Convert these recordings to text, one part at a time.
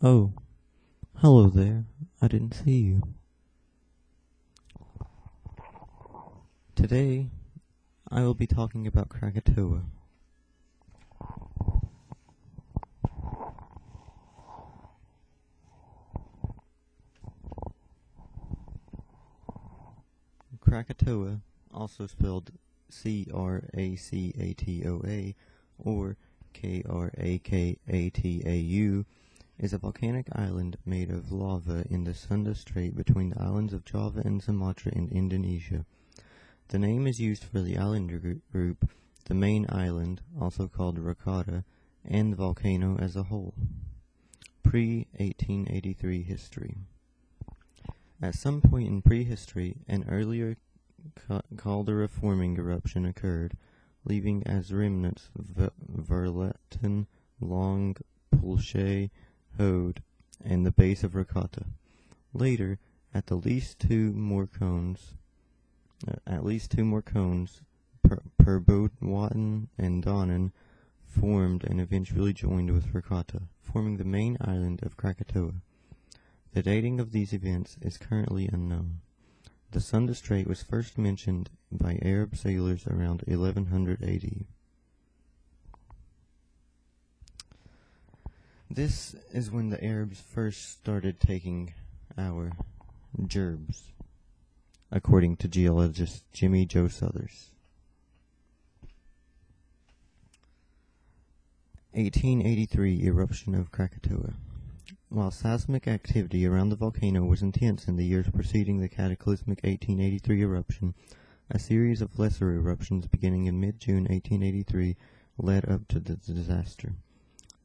Oh, hello there. I didn't see you. Today, I will be talking about Krakatoa. Krakatoa, also spelled Kracatoa or Krakatau, is a volcanic island made of lava in the Sunda Strait between the islands of Java and Sumatra in Indonesia. The name is used for the island group, the main island, also called Rakata, and the volcano as a whole. Pre-1883 history. At some point in prehistory, an earlier caldera-forming eruption occurred, leaving as remnants Verletten, Long, Pulche, Hode, and the base of Rakata. Later, at least two more cones, Perbowaten and Donnan, formed and eventually joined with Rakata, forming the main island of Krakatoa. The dating of these events is currently unknown. The Sunda Strait was first mentioned by Arab sailors around 1100 AD. This is when the Arabs first started taking our gerbs, according to geologist Jimmy Joe Suthers. 1883 eruption of Krakatoa. While seismic activity around the volcano was intense in the years preceding the cataclysmic 1883 eruption, a series of lesser eruptions beginning in mid-June 1883 led up to the disaster.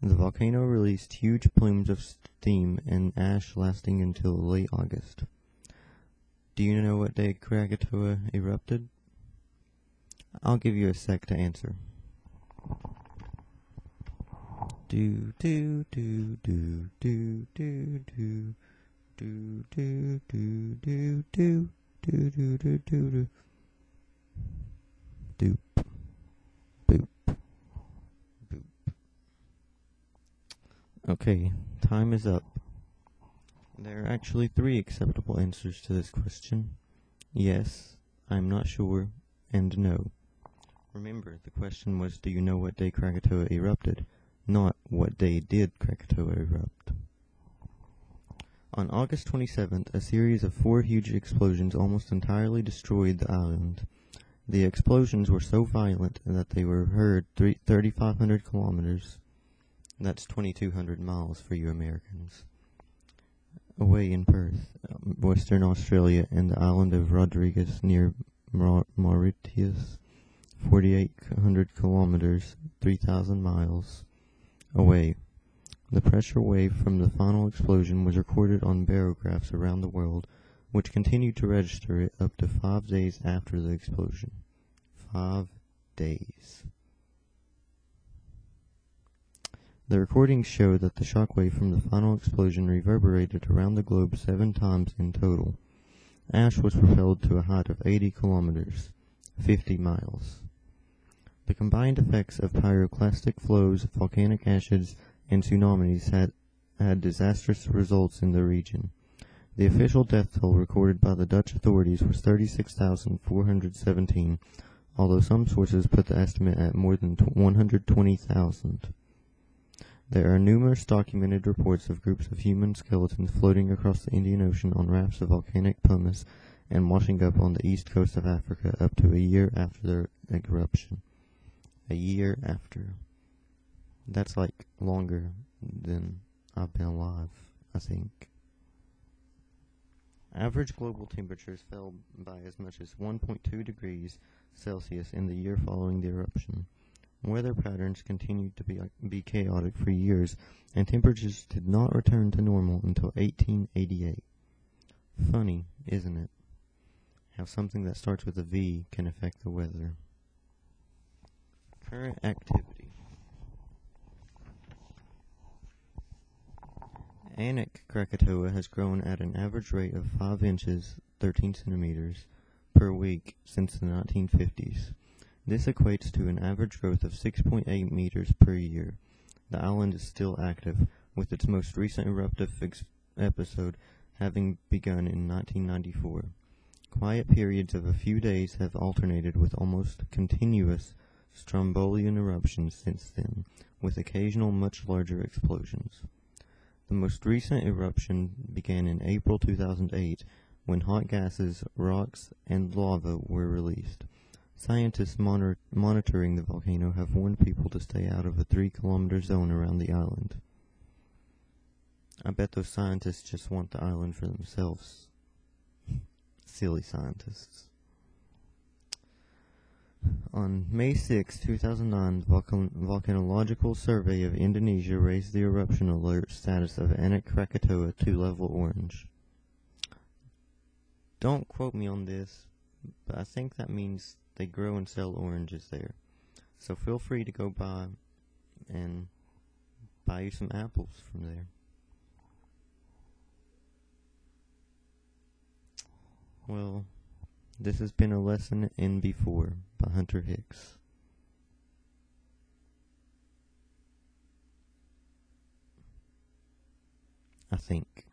The volcano released huge plumes of steam and ash lasting until late August. Do you know what day Krakatoa erupted? I'll give you a sec to answer. Do do do do do do do do do do do do do do do do doop boop boop. Okay, time is up. There are actually three acceptable answers to this question. Yes, I'm not sure, and no. Remember, the question was, do you know what day Krakatoa erupted? Not what day did Krakatoa erupt. On August 27th, a series of 4 huge explosions almost entirely destroyed the island. The explosions were so violent that they were heard 3,500 kilometers, that's 2,200 miles for you Americans, away in Perth, Western Australia, and the island of Rodrigues near Mauritius, 4,800 kilometers, 3,000 miles. Away. The pressure wave from the final explosion was recorded on barographs around the world, which continued to register it up to 5 days after the explosion. 5 days. The recordings show that the shockwave from the final explosion reverberated around the globe 7 times in total. Ash was propelled to a height of 80 kilometers, 50 miles. The combined effects of pyroclastic flows, volcanic ashes, and tsunamis had disastrous results in the region. The official death toll recorded by the Dutch authorities was 36,417, although some sources put the estimate at more than 120,000. There are numerous documented reports of groups of human skeletons floating across the Indian Ocean on rafts of volcanic pumice and washing up on the east coast of Africa up to a year after the eruption. A year after. That's like longer than I've been alive, I think. Average global temperatures fell by as much as 1.2 degrees Celsius in the year following the eruption. Weather patterns continued to be chaotic for years, and temperatures did not return to normal until 1888. Funny, isn't it? How something that starts with a V can affect the weather. Current activity. Anak Krakatoa has grown at an average rate of 5 inches, 13 centimeters, per week since the 1950s. This equates to an average growth of 6.8 meters per year. The island is still active, with its most recent eruptive episode having begun in 1994. Quiet periods of a few days have alternated with almost continuous Strombolian eruptions since then, with occasional much larger explosions. The most recent eruption began in April 2008, when hot gases, rocks, and lava were released. Scientists monitoring the volcano have warned people to stay out of a 3-kilometer zone around the island. I bet those scientists just want the island for themselves. Silly scientists. On May 6, 2009, the Volcanological Survey of Indonesia raised the eruption alert status of Krakatoa to level orange. Don't quote me on this, but I think that means they grow and sell oranges there. So feel free to go by and buy you some apples from there. Well, this has been a lesson in Before by Hunter Hicks. I think.